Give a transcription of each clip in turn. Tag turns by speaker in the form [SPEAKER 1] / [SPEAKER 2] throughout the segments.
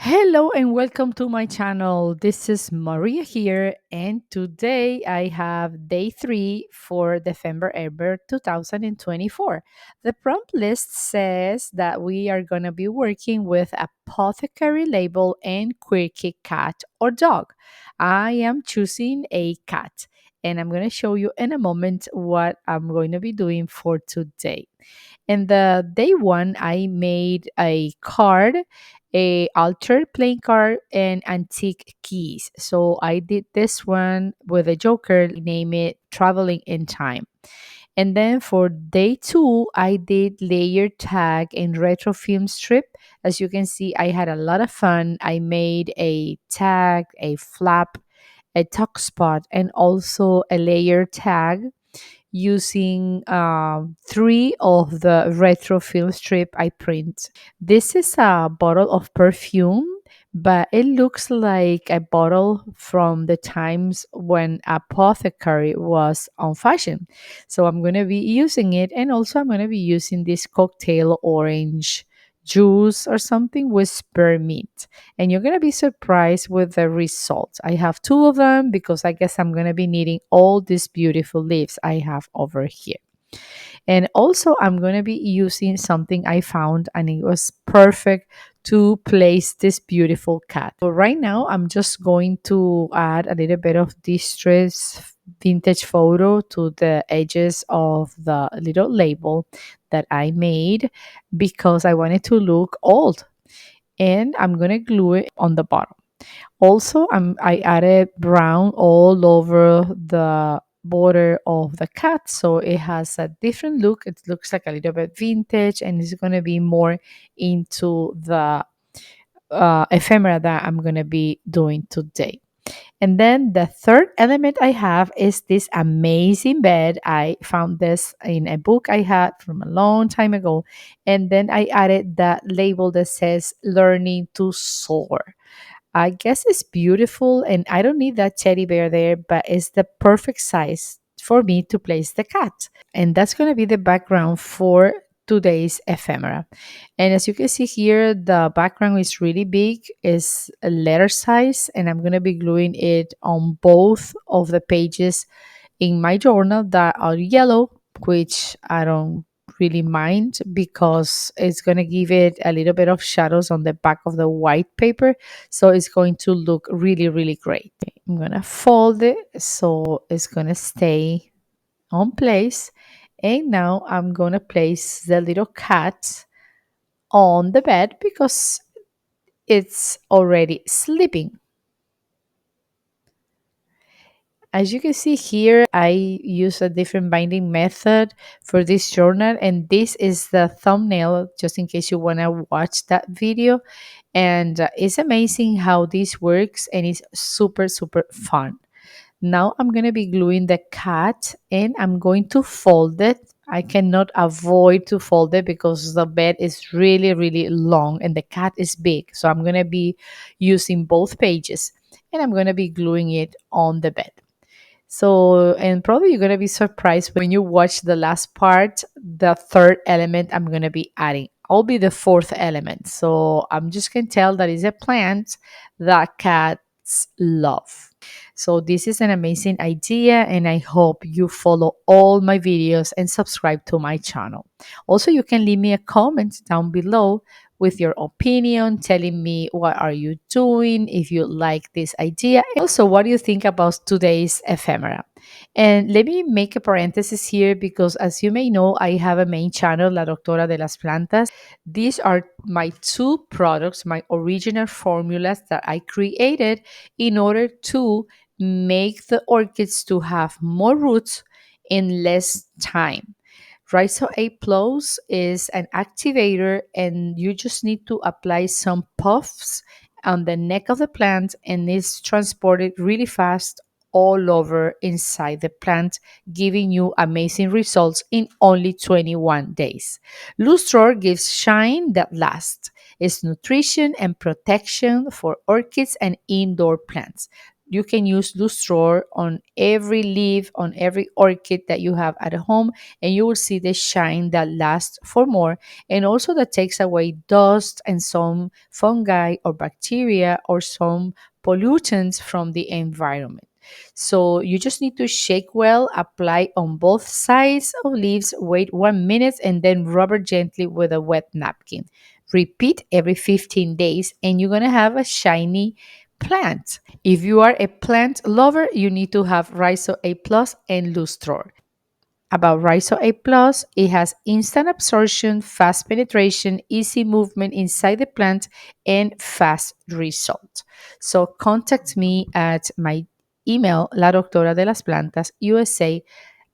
[SPEAKER 1] Hello and welcome to my channel. This is Maria here, and today I have day 3 for Dephemberember 2024. The prompt list says that we are going to be working with Apothecary label and Quirky cat or dog. I am choosing a cat, and I'm going to show you in a moment what I'm going to be doing for today. In the day 1, I made a card, a altered playing card, and antique keys. So I did this one with a joker, name it Traveling in Time. And then for day 2, I did layer tag and retro film strip. As you can see, I had a lot of fun. I made a tag, a flap, a tuck spot, and also a layer tag using three of the retro film strip I print. This is a bottle of perfume, but it looks like a bottle from the times when apothecary was on fashion. So I'm going to be using it, and also I'm going to be using this cocktail orange juice or something with spearmint, and you're going to be surprised with the results. I have two of them because I guess I'm going to be needing all these beautiful leaves I have over here. And also, I'm going to be using something I found, and it was perfect to place this beautiful cat. So right now, I'm just going to add a little bit of distress vintage photo to the edges of the little label that I made because I wanted to look old. And I'm going to glue it on the bottom. Also, I added brown all over the border of the cat, so it has a different look. It looks like a little bit vintage, and it's going to be more into the ephemera that I'm going to be doing today. And then the third element I have is this amazing bed. I found this in a book I had from a long time ago. And then I added that label that says learning to soar. I guess it's beautiful, and I don't need that teddy bear there, but it's the perfect size for me to place the cat. And that's going to be the background for today's ephemera. And as you can see here, the background is really big, is a letter size, and I'm going to be gluing it on both of the pages in my journal that are yellow, which I don't really mind because it's going to give it a little bit of shadows on the back of the white paper. So it's going to look really, really great. I'm going to fold it so it's going to stay on place. And now I'm going to place the little cat on the bed because it's already sleeping. As you can see here, I use a different binding method for this journal, and this is the thumbnail just in case you want to watch that video. And it's amazing how this works, and it's super, super fun. Now I'm going to be gluing the cat, and I'm going to fold it. I cannot avoid to fold it because the bed is really, really long and the cat is big. So I'm going to be using both pages, and I'm going to be gluing it on the bed. So, and probably you're going to be surprised when you watch the last part, the third element I'm going to be adding. I'll be the fourth element. So I'm just going to tell that it's a plant that cats love. So this is an amazing idea, and I hope you follow all my videos and subscribe to my channel. Also, you can leave me a comment down below with your opinion, telling me what are you doing, if you like this idea, and also what do you think about today's ephemera. And let me make a parenthesis here because, as you may know, I have a main channel, La Doctora de las Plantas. These are my two products, my original formulas that I created in order to make the orchids to have more roots in less time. Rhizo A Plus is an activator, and you just need to apply some puffs on the neck of the plant, and it's transported really fast all over inside the plant, giving you amazing results in only 21 days. Lustro gives shine that lasts. It's nutrition and protection for orchids and indoor plants. you can use Lustro on every leaf, on every orchid that you have at home, and you will see the shine that lasts for more, and also that takes away dust and some fungi or bacteria or some pollutants from the environment. So you just need to shake well, apply on both sides of leaves, wait 1 minute, and then rub it gently with a wet napkin. Repeat every 15 days, and you're gonna have a shiny plant. If you are a plant lover, you need to have Rhizo A Plus and Lustro. About Rhizo A Plus, it has instant absorption, fast penetration, easy movement inside the plant, and fast result. So contact me at my email, la doctora de las plantas, USA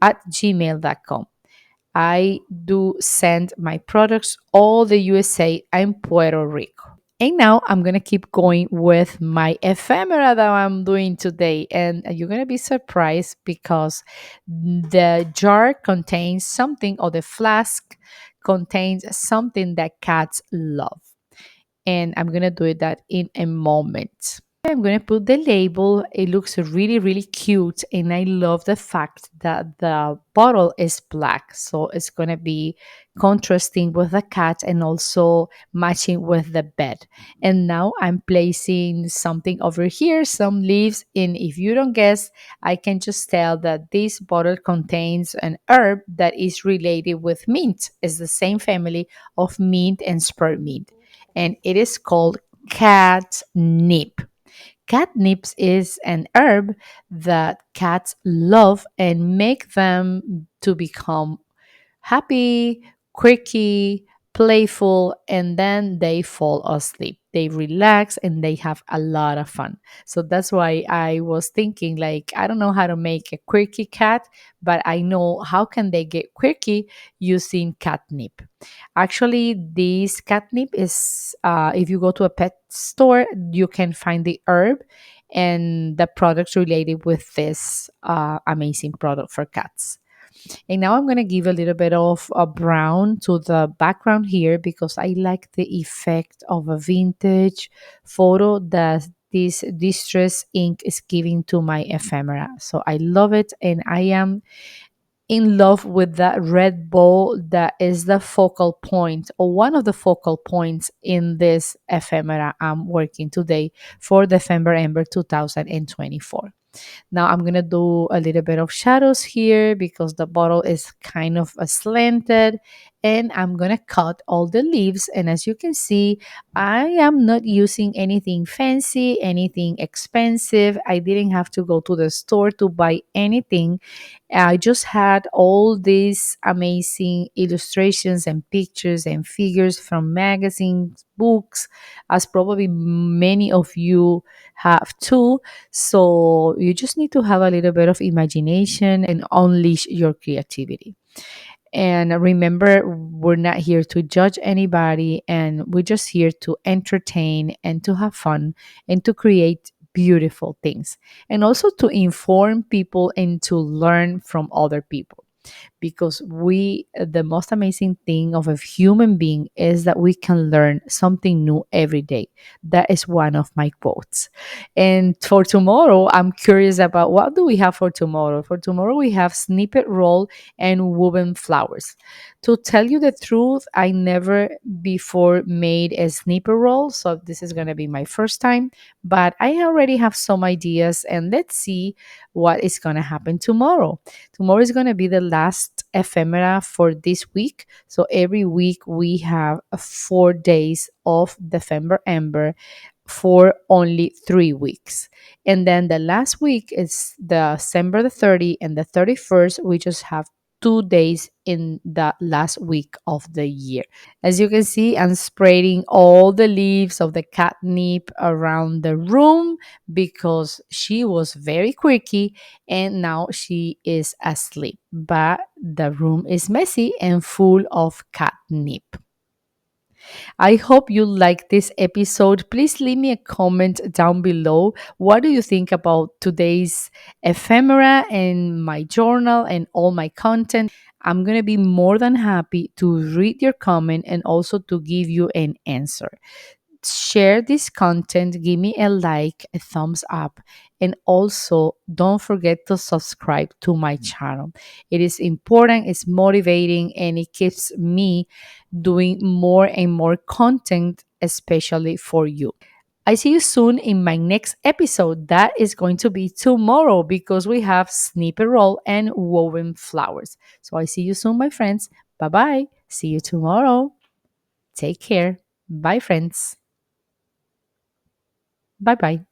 [SPEAKER 1] at gmail.com. I do send my products all the USA and Puerto Rico. And now I'm going to keep going with my ephemera that I'm doing today. And you're going to be surprised because the jar contains something, or the flask contains something that cats love. And I'm going to do that in a moment. I'm going to put the label. It looks really, really cute. And I love the fact that the bottle is black. So it's going to be contrasting with the cat and also matching with the bed. And now I'm placing something over here, some leaves. And if you don't guess, I can just tell that this bottle contains an herb that is related with mint. It's the same family of mint and spearmint. And it is called catnip. Catnip is an herb that cats love and make them to become happy, quirky, playful, and then they fall asleep. They relax and they have a lot of fun. So that's why I was thinking, like, I don't know how to make a quirky cat, but I know how can they get quirky using catnip. Actually, this catnip is, if you go to a pet store, you can find the herb and the products related with this amazing product for cats. And now I'm going to give a little bit of a brown to the background here because I like the effect of a vintage photo that this distress ink is giving to my ephemera. So I love it, and I am in love with that red bow that is the focal point, or one of the focal points in this ephemera I'm working today for Dephemberember 2024. Now I'm gonna do a little bit of shadows here because the bottle is kind of slanted, and I'm gonna cut all the leaves. And as you can see, I am not using anything fancy, anything expensive. I didn't have to go to the store to buy anything. I just had all these amazing illustrations and pictures and figures from magazines, books, as probably many of you have too. So you just need to have a little bit of imagination and unleash your creativity. And remember, we're not here to judge anybody, and we're just here to entertain and to have fun and to create beautiful things, and also to inform people and to learn from other people, because we the most amazing thing of a human being is that we can learn something new every day. That is one of my quotes. And for tomorrow, I'm curious about what do we have for tomorrow. For tomorrow, we have snippet roll and woven flowers. To tell you the truth, I never before made a snippet roll, so this is going to be my first time, but I already have some ideas, and let's see what is going to happen tomorrow. Tomorrow is going to be the last ephemera for this week. So every week we have 4 days of Dephemberember for only 3 weeks. And then the last week is December the 30th and the 31st. We just have 2 days in the last week of the year. As you can see, I'm spreading all the leaves of the catnip around the room because she was very quirky and now she is asleep. But the room is messy and full of catnip. I hope you like this episode. Please leave me a comment down below. What do you think about today's ephemera and my journal and all my content? I'm going to be more than happy to read your comment and also to give you an answer. share this content, give me a like, a thumbs up, and also don't forget to subscribe to my channel. It is important, it's motivating, and it keeps me doing more and more content, especially for you. I see you soon in my next episode. That is going to be tomorrow because we have snipper roll and woven flowers. So I see you soon, my friends. Bye bye. See you tomorrow. Take care. Bye, friends. Bye bye.